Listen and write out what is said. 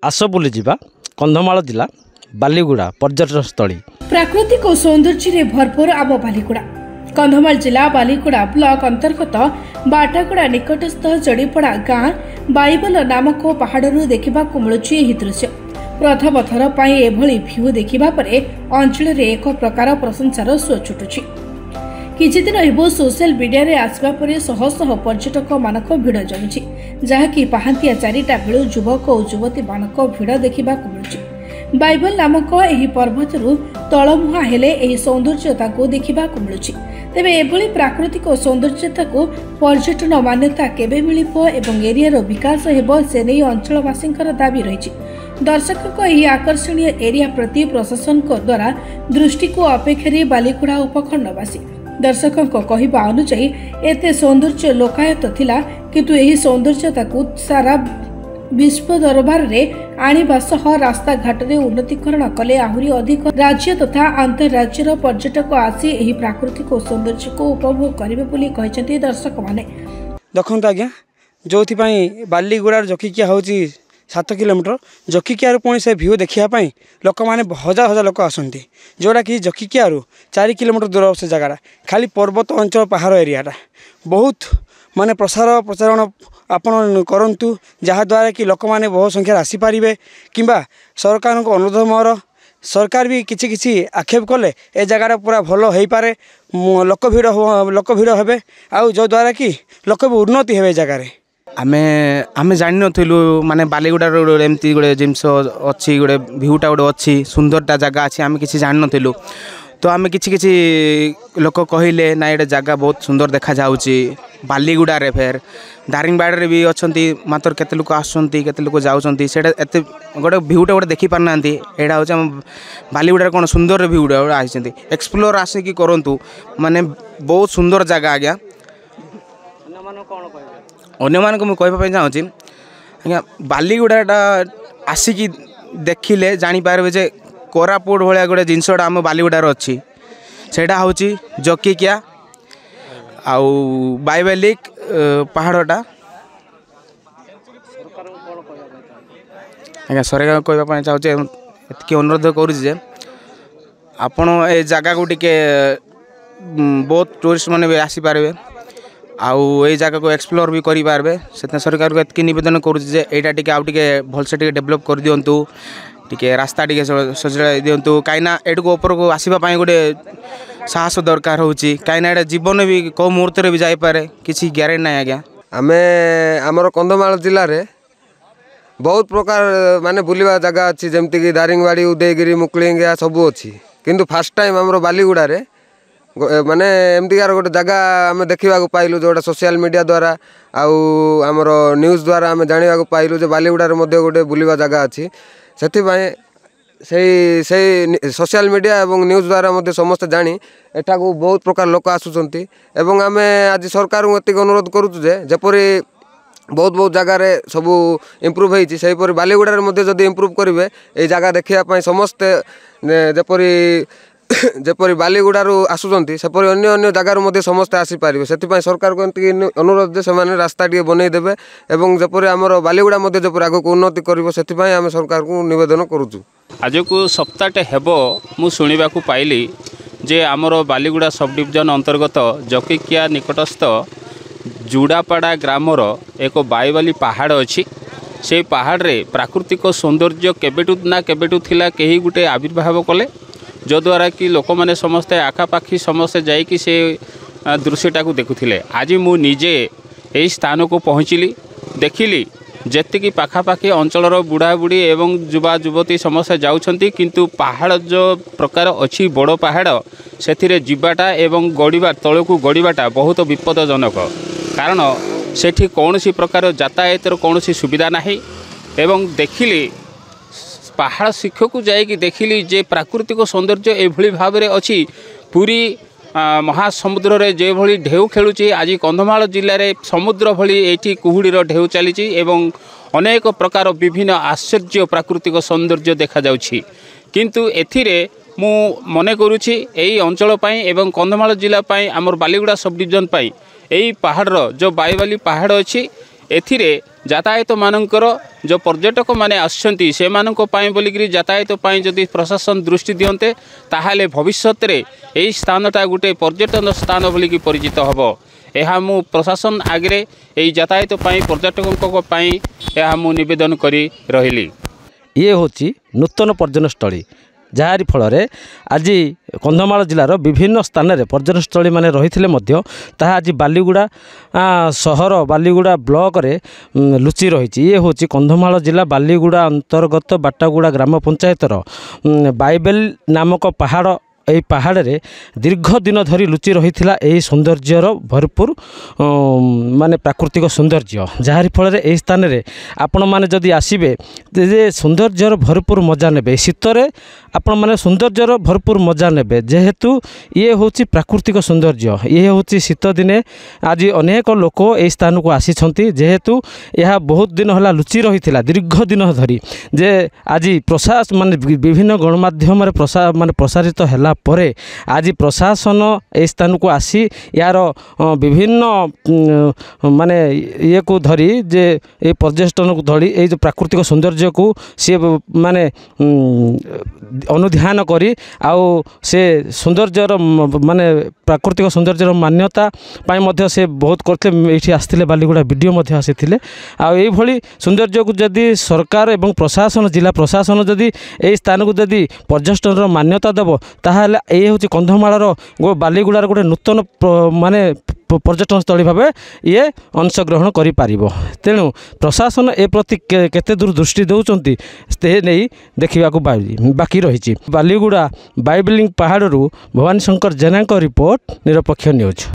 आस बुली जिबा कंधमाल जिला बालीगुड़ा पर्यटन स्थली। प्राकृतिक और सौंदर्य भरपूर आम बालीगुड़ा कंधमाल जिला बालीगुड़ा ब्लॉक अंतर्गत बाटागुड़ा निकटस्थ जड़ीपड़ा गाँ बाईबल नामक पहाड़ू देखा मिलुची दृश्य। प्रथम थर पर एभली भ्यू देखा पर अंचल में एक प्रकार प्रशंसार सुଅ छुटुची। किछि दिन हेबो सोशल मीडिया रे आसबा परे शह शह पर्यटक मानक भिड़ जमुची, जहाँकि पहांतिया 4टा बेलू युवक और युवती मानक भिड़ देखा मिलुची। बाइबल नामक एही पर्वतरू तलमुहा हेले एही सौंदर्यता को देखा मिलुची। तेबे एभली प्राकृतिक सौंदर्यता को पर्यटन मान्यता केबे मिलिबो एवं एरियार विकास हेबो से नै अंचलवासींकर दाबी रहिछि। दर्शकों एही आकर्षणीय एरिया प्रति प्रशासन द्वारा दृष्टि को अपेक्षा बालीगुड़ा उपखंडवासी दर्शकों कहवा अनुसार एते सौंदर्य लोकायत थिला, किंतु एही सौंदर्यता को सारा विश्व दरबार रे आनिबा सह रास्ता घाट रे उन्नतीकरण कले आहुरी अधिक राज्य तथा अंतरराज्यर पर्यटक आसी एही प्राकृतिक सौंदर्य को उपभोग करिवे बोली कहछन्ती दर्शक माने। देखंत आज्ञा जोथि पई बालीगुड़ा जकिकिया होची 7 किलोमीटर जकिकिया पुणी से भ्यू देखा लोक मैंने हजार हजार लोक आसती, जोड़ा कि जकिकिया 4 किलोमीटर दूर से जगह खाली पर्वत अंचल पहाड़ एरियाटा बहुत माने प्रसार प्रचारण आपण करंतु, जहाद्वारा कि लोक मैंने बहुत संख्यार आसीपारे कि सरकार को अनुरोध मोर सरकार भी किसी किसी आक्षेप कले ए जगह पूरा भल हो पारे, लोक भिड़ हे आउ जो द्वारा कि लोक भी उन्नति हे जगार। आमे जानी नथिलु माने बालीगुड़ा एमती गोटे जिनस अच्छी गोटे भ्यूटा गोटे अच्छी सुंदरटा जगह अच्छी आमे किसी जानी नथिलु। तो आमे किसी किसी लोक कहले ना ये जगह बहुत सुंदर देखा जाउची। बालीगुड़ा रे फेर दारिंगबाड़ी भी अच्छी मात्र केते लोक आसुंती केते लोक जाउचंती, सेटा एते गोटे भ्यूटा गोटे देखि पारनांती। एडा होचे हम बालीगुड़ा कोन सुंदर भ्यूटा आइचंती, एक्सप्लोर आसे कि करंतु माने बहुत सुंदर जगह आज्ञा। अन्य मानक मुझे कहवाई चाहूँगी आज्ञा बालीगुड़ाटा आसिकी देखिले जानीपारे जे कोरापुट भाया गोटे जिनसटा आम बालीगुड़ार अच्छी सेटा हूँ जकिकिया आउ बाइबेलिक पहाड़टा। आज्ञा सरकार कहवाई चाहूँगी एति अनुरोध करुचे आपण ए जगह को टिके बहुत टूरिस्ट मैंने भी आसीपारे आउ ये जगह को एक्सप्लोर भी करि पारबे। से सरकार को एतकी निवेदन करूँ जे एटा टिके आउ टिके भलसे टिके डेवलप कर दियंतु, टिके रास्ता टिके सजाई दियंतु, काईना एट को ऊपर को आसीबा पई गोटे साहस दरकार होची, काईना एटा जीवन भी को मुहूर्त रे भी जाई पारे किछि ग्यारेंटी नै। आज्ञा आमे हमर कंधमाल जिल्ला रे बहुत प्रकार माने बुलिबा जगह अछि, जेमति कि दारिंगबाड़ी उदयगिरी मुकलिंगा सबु अछि, किंतु फर्स्ट टाइम हमर बालीगुड़ा रे माने एमतीकार गोटे जगह आम देखा पाइलु जोटा सोशल मीडिया द्वारा आउ आमर न्यूज़ द्वारा आम जाना पाइलु जे बालीगुड़ा गोटे बुलिबा जगह अच्छी। से सोशल मीडिया एवं न्यूज़ द्वारा मध्य समस्त जानी एटा को बहुत प्रकार लोक आसुचंती एवं आम आज सरकार को एतिक अनुरोध करूँ जे जपरी बहुत बहुत जगार सबू इम्प्रूव होती से बालीगुड़ा जदि इम्प्रूव करेंगे ये जगह देखापी समस्ते जपरी जपरी बालीगुड़ारू आसुचंती सेपरी अन्य अन्य जगार समस्ते आसीपारे। से सरकार को अनुरोध जे से रास्ता टे बनईदेवे एवं जपरी आमर बालीगुड़ा जपरी आग को उन्नति कर से आम सरकार को निवेदन करुचु। आज को सप्ताहटे हेब मु शुणा पाइली जे आमर बालीगुड़ा सब डिविजन अंतर्गत जकिकिया निकटस्थ जुड़ापाड़ा ग्रामर एक बाईबाली पहाड़ अच्छी। से पहाड़ रे प्राकृतिक सौंदर्य केबेटू ना केबेटू थिला कहीं गोटे आविर्भाव कले, जो द्वारा कि लोक मैंने समस्ते आखापाखी समस्ते जाइकी से दृश्यटा को देखुले। आज मु निजे यही स्थान को पहुँचली, देखिली जेतिकी पाखापाखी अंचल बुढ़ा बुढ़ी एवं युवा युवती समस्ते जाउछंती, किंतु पहाड़ जो प्रकार अच्छी बड़ पहाड़ से जीवाटा एवं गड़ीबा तल को गड़ीबाटा बहुत विपदजनक, कारण सेठी कौनसी प्रकार यातायातर कौन सुविधा नहीं। एवं देखिली पहाड़ शिखर को जाइए देखिली जे प्राकृतिक सौंदर्य एभली भाव में अच्छी। पूरी महासमुद्र रे जे भली ढेउ खेलुची, आज कंधमाल जिले में समुद्र भली एठी कुहुड़ीर ढेउ चली एवं अनेक प्रकार विभिन्न आश्चर्य प्राकृतिक सौंदर्य देखा जाउछि। किंतु एथिरे मु मने करुछि एई अंचल पई एवं कंधमाल जिला पई आमर बालीगुड़ा सब डिविजन पई एई पहाड़ जो बाईबाली पहाड़ अच्छी एथिरे यातायात मानकर जो पर्यटक माने आसछंती से मानक पाई बोलिकरी यातायात पाई जदि प्रशासन दृष्टि दियंते ताहाले भविष्यत रे एई स्थानटा गुटे पर्यटन स्थान बोलिकी परिचित हबो। यह मु प्रशासन आगे यही यातायात पर्यटकों यह मु निवेदन करी रहिली। ये होची नूतन पर्यटनस्थली जहारी फल आज कंधमाल जिलार विभिन्न स्थान में पर्यटनस्थली माने रही ताहा आज बालीगुड़ा सहर बालीगुड़ा ब्लॉक रे लुचि रही। ये होची कंधमाल जिला बालीगुड़ा अंतर्गत बाटागुड़ा ग्राम पंचायतर बाइबेल नामक पहाड़ यही पहाड़ रे दीर्घ दिन धरी लुचि रही यही सौंदर्यर भरपूर माने प्राकृतिक सौंदर्य जहारी फल यही स्थान में आपण मैंने जदि आसबे जे सौंदर्यर भरपूर मजा ने शीतरे आपण मैंने सौंदर्यर भरपूर मजा ने जेहेतु ये हूँ प्राकृतिक सौंदर्य ये हूँ शीत दिने आज अनेक लोक यही स्थान को आसी जेहेतु यह बहुत दिन है लुचि रही दीर्घ दिन धरी जे आज प्रशासन माने विभिन्न गणमाध्यम माने प्रसारित है परे आज प्रशासन ए स्थान को आसी यार विभिन्न माने ये को धरी जे ये पर्यटन को धरी ये जो प्राकृतिक सौंदर्य को सी माने अनुध्यान करी आउ से सौंदर्यर माने प्राकृतिक सौंदर्यर मान्यता पाई मध्य से बहुत करते ये आसते बालीगुड़ा वीडियो मध्य आसी आई भली सौंदर्य को जदि सरकार एवं प्रशासन जिला प्रशासन जदि ए स्थान को जदि पर्यटन मान्यता देव ताहा ये हूँ कंधमाल बालीगुड़ार गोटे नूतन माने पर्यटन स्थली भाव ये अंशग्रहण करि पारिबो। तेणु प्रशासन ए प्रति केते दूर दृष्टि दौरान से नहीं देखा बाकी रही। बालीगुड़ा बाइबलिंग पहाड़ू भवानी शंकर जेना रिपोर्ट निरपेक्ष न्यूज।